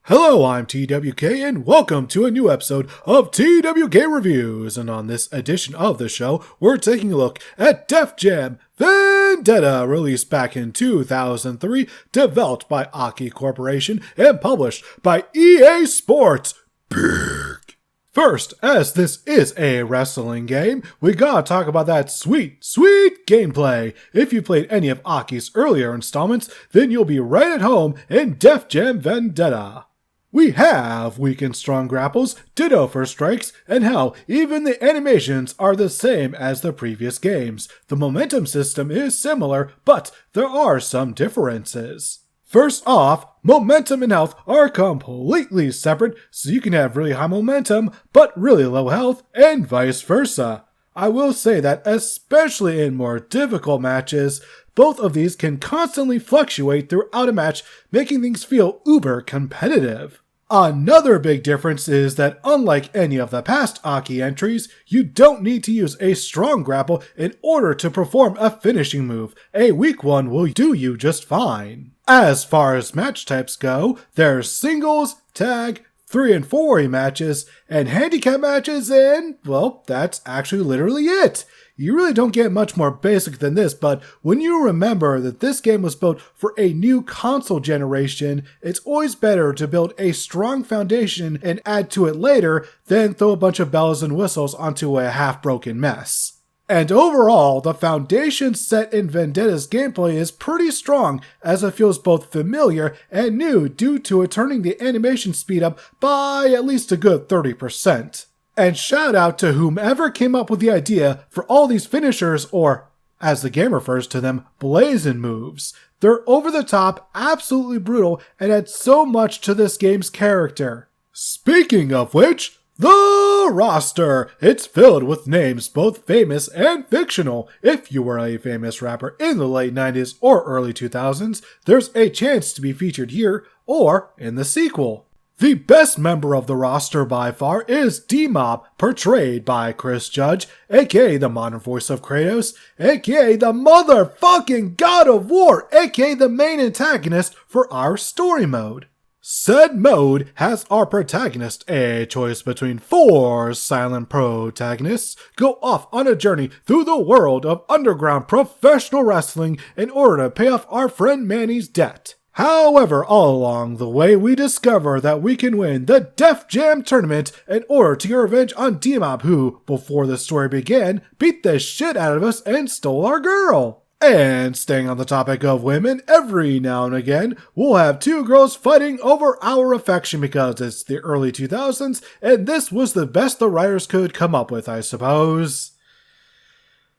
Hello, I'm TWK, and welcome to a new episode of TWK Reviews. And on this edition of the show, we're taking a look at Def Jam Vendetta, released back in 2003, developed by Aki Corporation, and published by EA Sports. Big. First, as this is a wrestling game, we gotta talk about that sweet gameplay. If you played any of Aki's earlier installments, then you'll be right at home in Def Jam Vendetta. We have weak and strong grapples, ditto for strikes, and hell, even the animations are the same as the previous games. The momentum system is similar, but there are some differences. First off, momentum and health are completely separate, so you can have really high momentum, but really low health, and vice versa. I will say that especially in more difficult matches, both of these can constantly fluctuate throughout a match, making things feel uber competitive. Another big difference is that unlike any of the past Aki entries, you don't need to use a strong grapple in order to perform a finishing move. A weak one will do you just fine. As far as match types go, there's singles, tag, 3 and 4 matches, and handicap matches, and, well, that's actually literally it. You really don't get much more basic than this, but when you remember that this game was built for a new console generation, it's always better to build a strong foundation and add to it later than throw a bunch of bells and whistles onto a half-broken mess. And overall, the foundation set in Vendetta's gameplay is pretty strong, as it feels both familiar and new due to it turning the animation speed up by at least a good 30%. And shout out to whomever came up with the idea for all these finishers, or, as the game refers to them, blazing moves. They're over the top, absolutely brutal, and add so much to this game's character. Speaking of which, the roster! It's filled with names both famous and fictional. If you were a famous rapper in the late 90s or early 2000s, there's a chance to be featured here or in the sequel. The best member of the roster by far is D-Mob, portrayed by Chris Judge, aka the modern voice of Kratos, aka the motherfucking God of War, aka the main antagonist for our story mode. Said mode has our protagonist, a choice between 4 silent protagonists, go off on a journey through the world of underground professional wrestling in order to pay off our friend Manny's debt. However, all along the way, we discover that we can win the Def Jam tournament in order to get revenge on D-Mob, who, before the story began, beat the shit out of us and stole our girl. And staying on the topic of women, every now and again, we'll have 2 girls fighting over our affection because it's the early 2000s, and this was the best the writers could come up with, I suppose.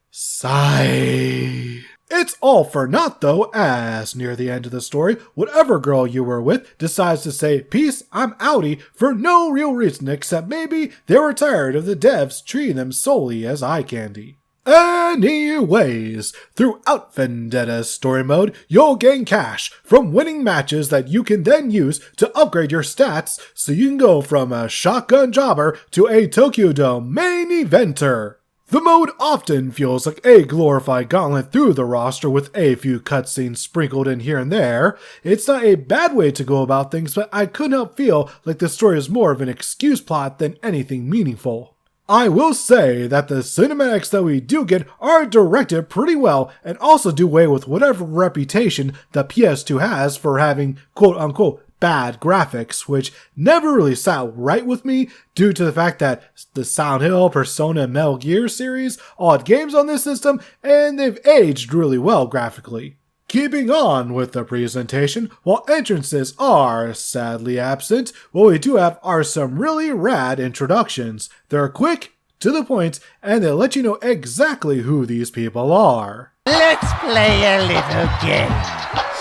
Sigh. It's all for naught though, as near the end of the story, whatever girl you were with decides to say, "Peace, I'm outie," for no real reason except maybe they were tired of the devs treating them solely as eye candy. Anyways, throughout Vendetta's story mode, you'll gain cash from winning matches that you can then use to upgrade your stats so you can go from a shotgun jobber to a Tokyo Dome main eventer. The mode often feels like a glorified gauntlet through the roster with a few cutscenes sprinkled in here and there. It's not a bad way to go about things, but I couldn't help feel like the story is more of an excuse plot than anything meaningful. I will say that the cinematics that we do get are directed pretty well and also do away with whatever reputation the PS2 has for having quote-unquote bad graphics, which never really sat right with me due to the fact that the Silent Hill, Persona, and Metal Gear series all had games on this system, and they've aged really well graphically. Keeping on with the presentation, while entrances are sadly absent, what we do have are some really rad introductions. They're quick, to the point, and they let you know exactly who these people are. Let's play a little game,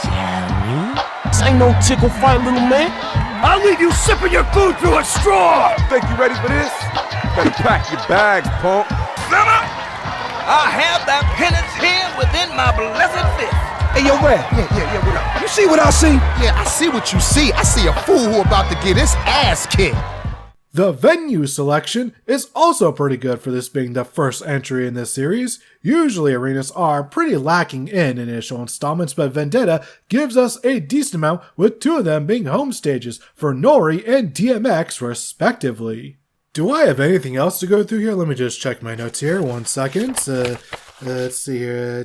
shall we? This ain't no tickle fight, little man. I'll leave you sipping your food through a straw! Think you ready for this? Better pack your bags, punk. Sinner, I have that penance here within my blessed fist. Hey, yo, Red. Yeah, what up? You see what I see? Yeah, I see what you see. I see a fool who about to get his ass kicked. The venue selection is also pretty good for this being the first entry in this series. Usually arenas are pretty lacking in initial installments, but Vendetta gives us a decent amount, with 2 of them being home stages for Nori and DMX respectively. Do I have anything else to go through here? Let me just check my notes here, 1 second. Let's see here.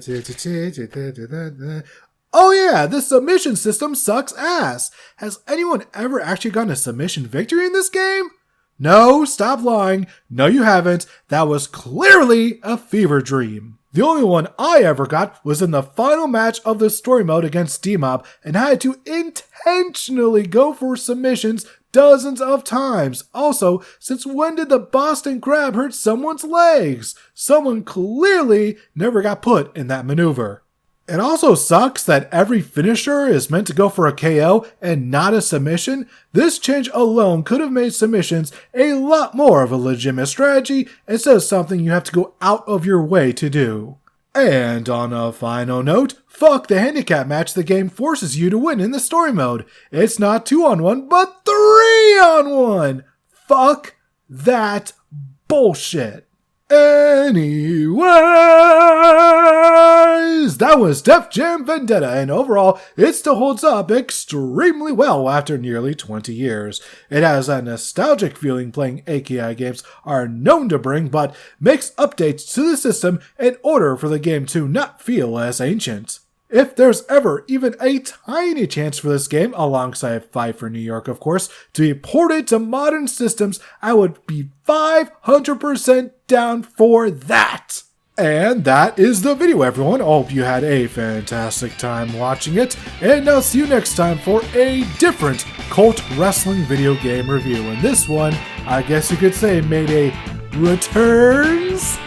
Oh yeah, the submission system sucks ass. Has anyone ever actually gotten a submission victory in this game? No, stop lying. No, you haven't. That was clearly a fever dream. The only one I ever got was in the final match of the story mode against D-Mob, and I had to intentionally go for submissions dozens of times. Also, since when did the Boston Crab hurt someone's legs? Someone clearly never got put in that maneuver. It also sucks that every finisher is meant to go for a KO and not a submission. This change alone could have made submissions a lot more of a legitimate strategy instead of something you have to go out of your way to do. And on a final note, fuck the handicap match the game forces you to win in the story mode. It's not 2-on-1, but 3-on-1! Fuck that bullshit. Anyways, that was Def Jam Vendetta, and overall, it still holds up extremely well after nearly 20 years. It has that nostalgic feeling playing AKI games are known to bring, but makes updates to the system in order for the game to not feel as ancient. If there's ever even a tiny chance for this game, alongside Fight for New York of course, to be ported to modern systems, I would be 500% down for that! And that is the video, everyone. I hope you had a fantastic time watching it, and I'll see you next time for a different cult wrestling video game review. And this one, I guess you could say, made a returns.